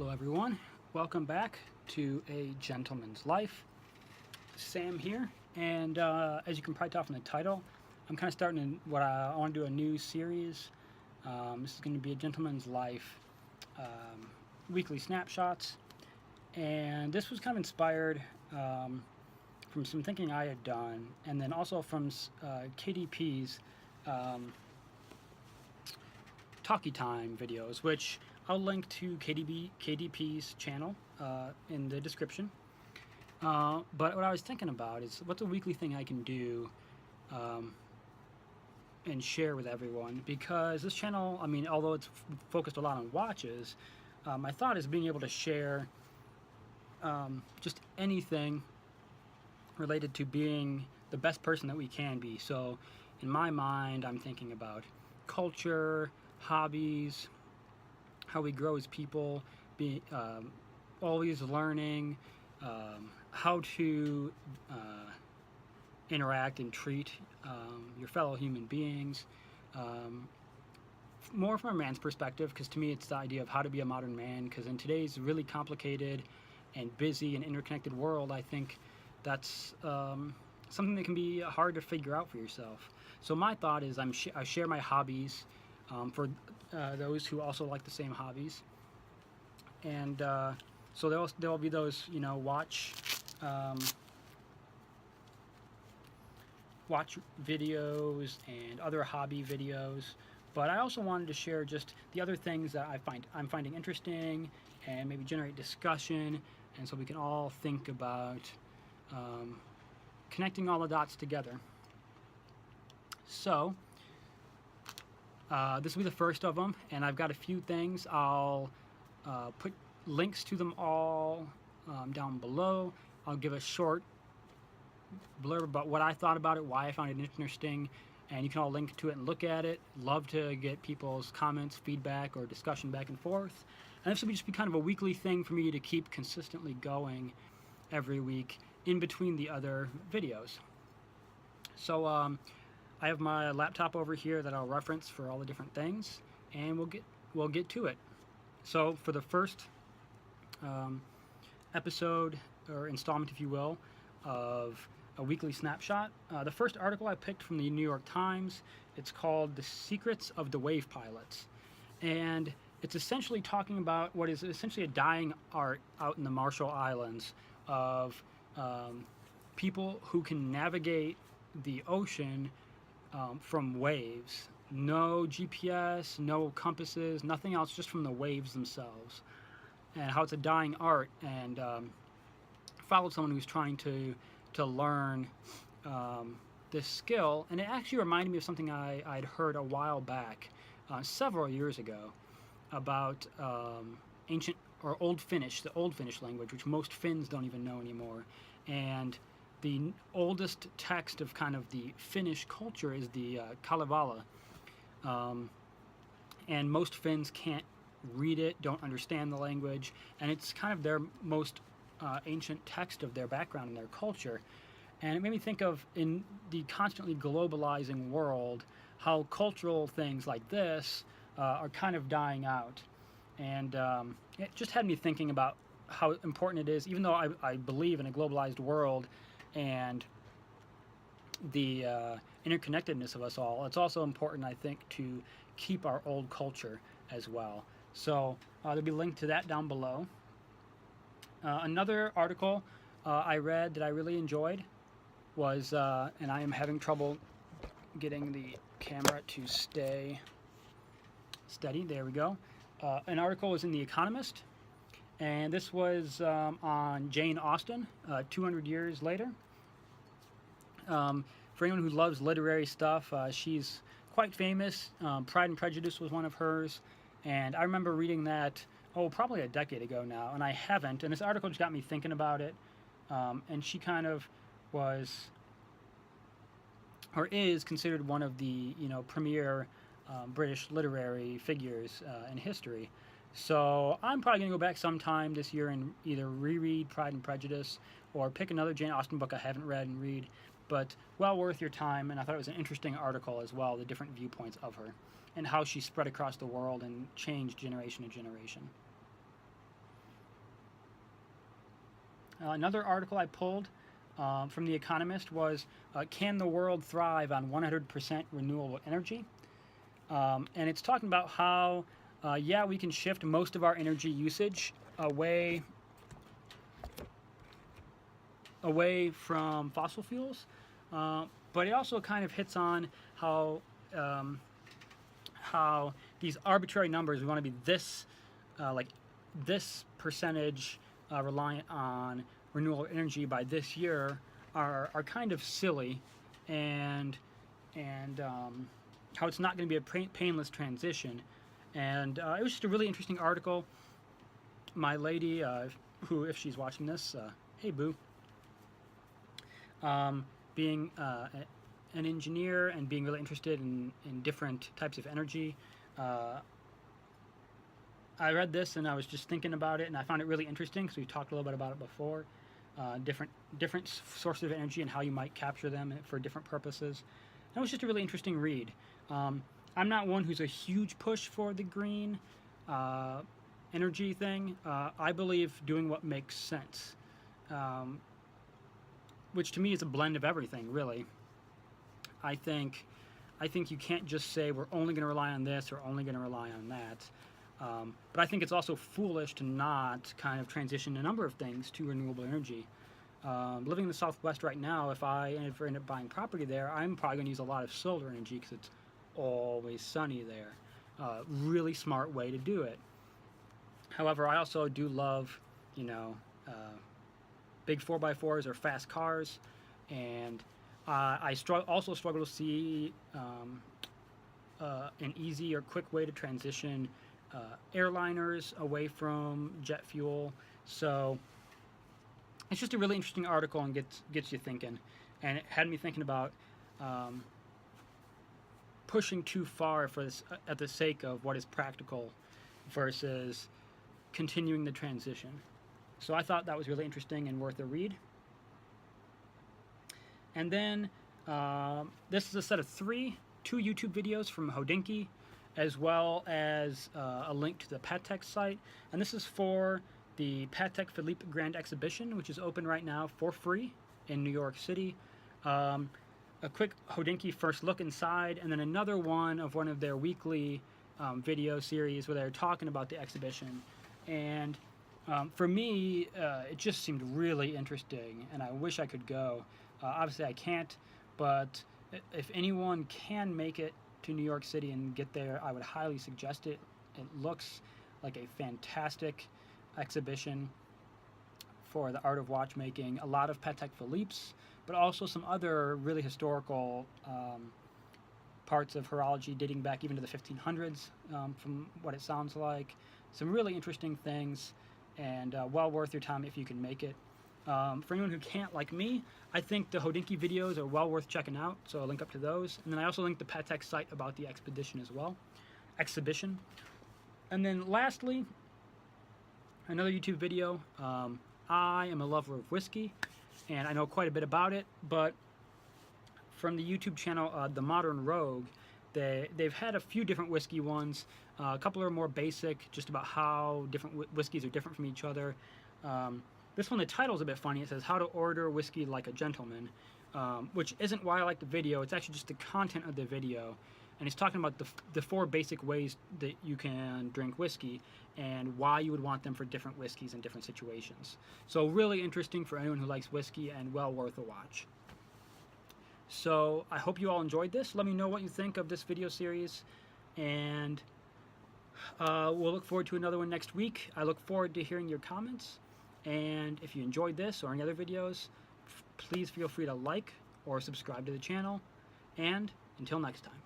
Hello everyone, welcome back to A Gentleman's Life. Sam here, and as you can probably tell from the title, I'm kind of starting I want to do a new series. This is going to be A Gentleman's Life weekly snapshots, and this was kind of inspired from some thinking I had done, and then also from KDP's Talkie Time videos, which I'll link to KDP's channel in the description. But what I was thinking about is what's a weekly thing I can do and share with everyone, because this channel, I mean, although it's focused a lot on watches, my thought is being able to share just anything related to being the best person that we can be. So in my mind, I'm thinking about culture, hobbies, how we grow as people, always learning, how to interact and treat your fellow human beings, more from a man's perspective, because to me it's the idea of how to be a modern man, because in today's really complicated and busy and interconnected world, I think that's something that can be hard to figure out for yourself. So my thought is I share my hobbies for those who also like the same hobbies, and so there'll be those, you know, watch videos and other hobby videos, but I also wanted to share just the other things that I'm finding interesting and maybe generate discussion, and so we can all think about connecting all the dots together. So this will be the first of them, and I've got a few things. I'll put links to them all down below. I'll give a short blurb about what I thought about it, why I found it interesting, and you can all link to it and look at it. Love to get people's comments, feedback, or discussion back and forth. And this will just be kind of a weekly thing for me to keep consistently going every week in between the other videos. So I have my laptop over here that I'll reference for all the different things, and we'll get to it. So for the first episode, or installment if you will, of a weekly snapshot, the first article I picked from the New York Times. It's called "The Secrets of the Wave Pilots," and it's essentially talking about what is essentially a dying art out in the Marshall Islands of people who can navigate the ocean from waves. No GPS, no compasses, nothing else, just from the waves themselves. And how it's a dying art, and followed someone who's trying to learn this skill. And it actually reminded me of something I'd heard a while back, several years ago, about ancient or Old Finnish, the Old Finnish language, which most Finns don't even know anymore. And the oldest text of kind of the Finnish culture is the Kalevala, and most Finns can't read it, don't understand the language, and it's kind of their most ancient text of their background and their culture. And it made me think of, in the constantly globalizing world, how cultural things like this are kind of dying out. And it just had me thinking about how important it is, even though I believe in a globalized world and the interconnectedness of us all, it's also important, I think, to keep our old culture as well. So there'll be a link to that down below. Another article I read that I really enjoyed was, and I am having trouble getting the camera to stay steady, there we go. An article was in The Economist, and this was on Jane Austen, 200 years later. For anyone who loves literary stuff, she's quite famous. Pride and Prejudice was one of hers, and I remember reading that, probably a decade ago now, and I haven't, and this article just got me thinking about it. And she kind of was, or is, considered one of the, you know, premier British literary figures in history. So I'm probably going to go back sometime this year and either reread Pride and Prejudice or pick another Jane Austen book I haven't read and read. But well worth your time, and I thought it was an interesting article as well, the different viewpoints of her and how she spread across the world and changed generation to generation. Another article I pulled from The Economist was, can the world thrive on 100% renewable energy? And it's talking about how, yeah, we can shift most of our energy usage away from fossil fuels, but it also kind of hits on how these arbitrary numbers, we want to be this like this percentage reliant on renewable energy by this year, are kind of silly, and how it's not going to be a painless transition. And it was just a really interesting article. My lady, who, if she's watching this, hey boo, being an engineer and being really interested in different types of energy, I read this and I was just thinking about it, and I found it really interesting because we've talked a little bit about it before. Different sources of energy and how you might capture them for different purposes. And it was just a really interesting read. I'm not one who's a huge push for the green energy thing. I believe doing what makes sense, which to me is a blend of everything, really. I think you can't just say we're only going to rely on this or only going to rely on that. But I think it's also foolish to not kind of transition a number of things to renewable energy. Living in the Southwest right now, if I end up buying property there, I'm probably going to use a lot of solar energy because it's always sunny there. Really smart way to do it. However, I also do love, big 4x4s or fast cars, and I also struggle to see an easy or quick way to transition airliners away from jet fuel. So it's just a really interesting article and gets you thinking, and it had me thinking about pushing too far for this at the sake of what is practical versus continuing the transition. So I thought that was really interesting and worth a read. And then this is a set of two YouTube videos from Hodinkee, as well as a link to the Patek site. And this is for the Patek Philippe Grand Exhibition, which is open right now for free in New York City. A quick Hodinkee first look inside, and then another one of their weekly video series where they're talking about the exhibition. And for me, it just seemed really interesting, and I wish I could go. Obviously, I can't, but if anyone can make it to New York City and get there, I would highly suggest it. It looks like a fantastic exhibition for the art of watchmaking. A lot of Patek Philippe's, but also some other really historical parts of horology dating back even to the 1500s, from what it sounds like. Some really interesting things, and well worth your time if you can make it. For anyone who can't, like me, I think the Hodinkee videos are well worth checking out, so I'll link up to those. And then I also linked the Patek site about the exhibition as well. And then lastly, another YouTube video. I am a lover of whiskey, and I know quite a bit about it, but from the YouTube channel The Modern Rogue, they've had a few different whiskey ones. A couple are more basic, just about how different whiskeys are different from each other. This one, the title's a bit funny. It says, How to Order Whiskey Like a Gentleman, which isn't why I like the video. It's actually just the content of the video. And he's talking about the 4 basic ways that you can drink whiskey and why you would want them for different whiskeys in different situations. So really interesting for anyone who likes whiskey and well worth a watch. So I hope you all enjoyed this. Let me know what you think of this video series, and we'll look forward to another one next week. I look forward to hearing your comments. And if you enjoyed this or any other videos, please feel free to like or subscribe to the channel. And until next time.